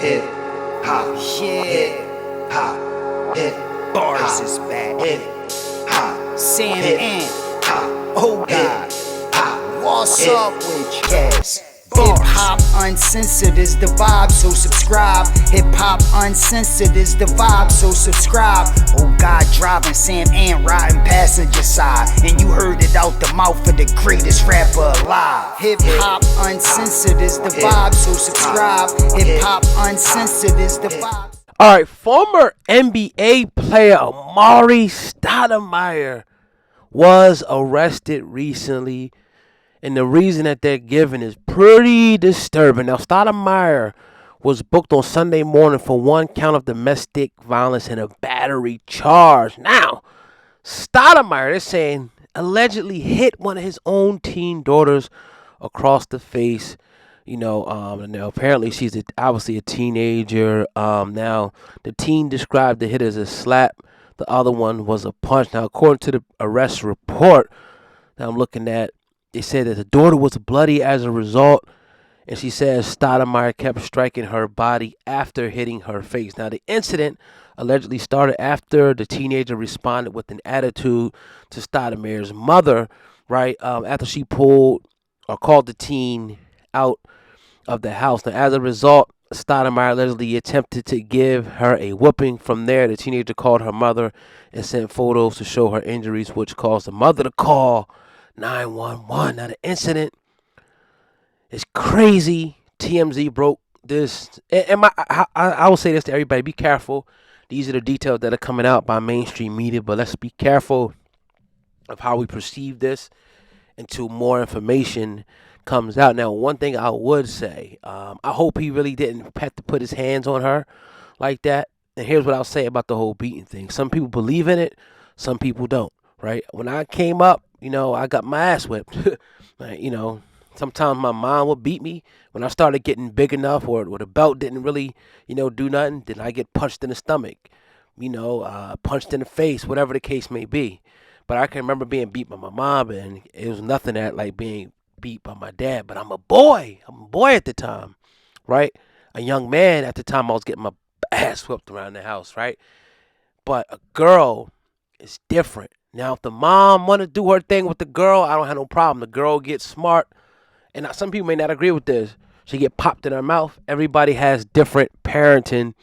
hip hop, Yeah, hip hop, hip bars is back. hip hop, Sam hip and hop, oh God, hop. what's hip up with you? Cats. Hip hop uncensored is the vibe, so subscribe. Hip hop uncensored is the vibe, so subscribe. Oh God, driving Sam and riding passenger side, and you heard it out the mouth of the greatest rapper alive. Hip hop uncensored is the vibe, so subscribe. Hip hop uncensored is the vibe. All right, former NBA player Amar'e Stoudemire was arrested recently, and the reason that they're giving is pretty disturbing. Now, Stoudemire was booked on Sunday morning for one count of domestic violence and a battery charge. Now, Stoudemire, they're saying, allegedly hit one of his own teen daughters across the face. Now apparently she's obviously a teenager. Now the teen described the hit as a slap. The other one was a punch. Now, according to the arrest report that I'm looking at, they said that the daughter was bloody as a result, and she says Stoudemire kept striking her body after hitting her face. Now, the incident allegedly started after the teenager responded with an attitude to Stoudemire's mother, right? After she pulled or called the teen out of the house. Now, as a result, Stoudemire allegedly attempted to give her a whooping. From there, the teenager called her mother and sent photos to show her injuries, which caused the mother to call 911. Now, the incident is crazy. TMZ broke this. And I will say this to everybody: be careful. These are the details that are coming out by mainstream media, but let's be careful of how we perceive this until more information comes out. Now, one thing I would say, I hope he really didn't have to put his hands on her like that. And here's what I'll say about the whole beating thing. Some people believe in it, some people don't, right? When I came up, I got my ass whipped. Like, sometimes my mom would beat me. When I started getting big enough or the belt didn't really, do nothing, then I get punched in the stomach, punched in the face, whatever the case may be. But I can remember being beat by my mom, and it was nothing like being beat by my dad. But I'm a boy at the time, right? A young man at the time. I was getting my ass whipped around the house, right? But a girl is different. Now, if the mom want to do her thing with the girl, I don't have no problem. The girl gets smart, and some people may not agree with this. She get popped in her mouth. Everybody has different parenting,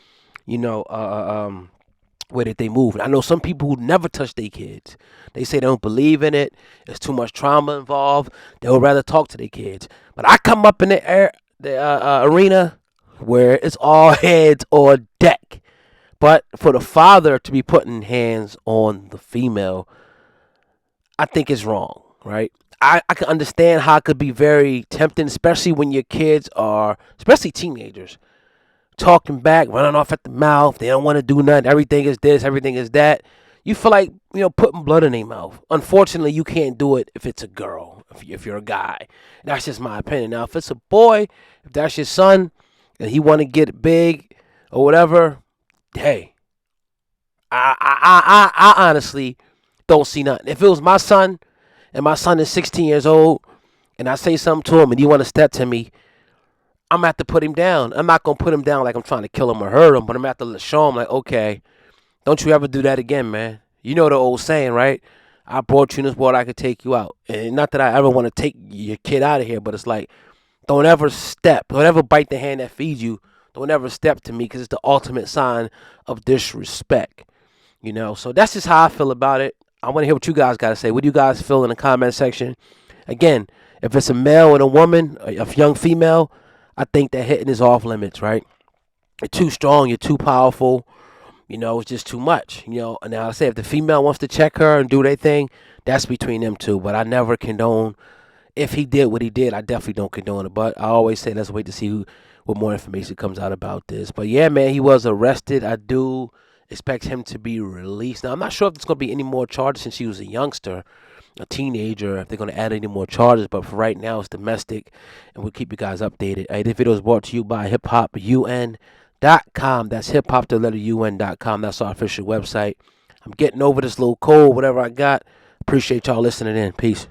way that they move. And I know some people who never touch their kids. They say they don't believe in it. There's too much trauma involved. They would rather talk to their kids. But I come up in the arena where it's all heads or deck. But for the father to be putting hands on the female, I think it's wrong, right? I can understand how it could be very tempting, especially when your kids are, especially teenagers, talking back, running off at the mouth. They don't want to do nothing. Everything is this, everything is that. You feel like, putting blood in their mouth. Unfortunately, you can't do it if it's a girl, if you're a guy. That's just my opinion. Now, if it's a boy, if that's your son, and he want to get big or whatever, hey, I honestly don't see nothing. If it was my son, and my son is 16 years old, and I say something to him, and he want to step to me, I'm going to have to put him down. I'm not going to put him down like I'm trying to kill him or hurt him, but I'm going to have to show him, like, okay, don't you ever do that again, man. You know the old saying, right? I brought you in this world, I could take you out. And not that I ever want to take your kid out of here, but it's like, don't ever bite the hand that feeds you. Don't ever step to me, because it's the ultimate sign of disrespect. So that's just how I feel about it. I want to hear what you guys got to say. What do you guys feel in the comment section? Again, if it's a male and a woman, a young female, I think that hitting is off limits, right? You're too strong, you're too powerful, it's just too much, And now I say, if the female wants to check her and do their thing, that's between them two. But I never condone, if he did what he did, I definitely don't condone it. But I always say, let's wait to see what more information comes out about this. But yeah, man, he was arrested. I do expect him to be released. Now, I'm not sure if there's going to be any more charges since he was a youngster, a teenager, if they're going to add any more charges. But for right now, it's domestic, and we'll keep you guys updated. This video is brought to you by hiphopun.com. That's hiphop.un.com. That's our official website. I'm getting over this little cold, whatever I got. Appreciate y'all listening in. Peace.